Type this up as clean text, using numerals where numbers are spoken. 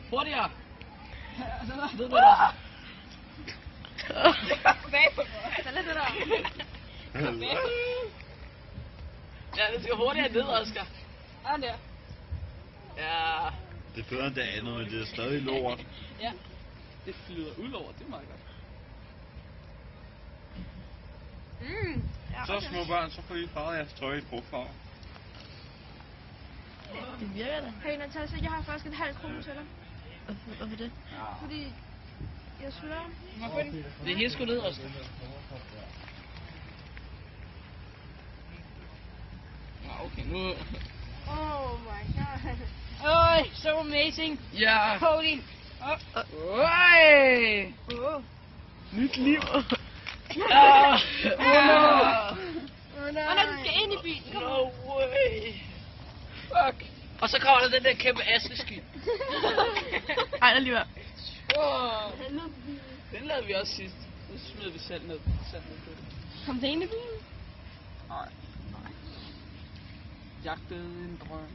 Hurtigere! Ved du det? Så lad det der. Ja, det skal hurtigere ned, Oscar. Og der. Ja. Det er bedre end det andet, men det er stadig lort. Ja. Det flyder ud over, det er meget godt. Ja, Så små børn, så får I farvet jeres tøj i brugfarve. Det virker da. Hey Natasha, jeg har faktisk en halv krone til dig. Hvorfor det? Fordi jeg skylder. Det er helt sgu ned, Oscar. Ja, okay, nu... Oh my god. Oh, so amazing. Ja. Holy. Oj! Nyt liv. Ja. Og når du skal ind i bilen, kom No way. Fuck. Og så kommer der den der kæmpe askesky. Ej, alligevel. Wow. Den lavede vi også sidst. Nu smider vi selv ned. Kom det ind i bilen? Nej. Jagtede en drøm.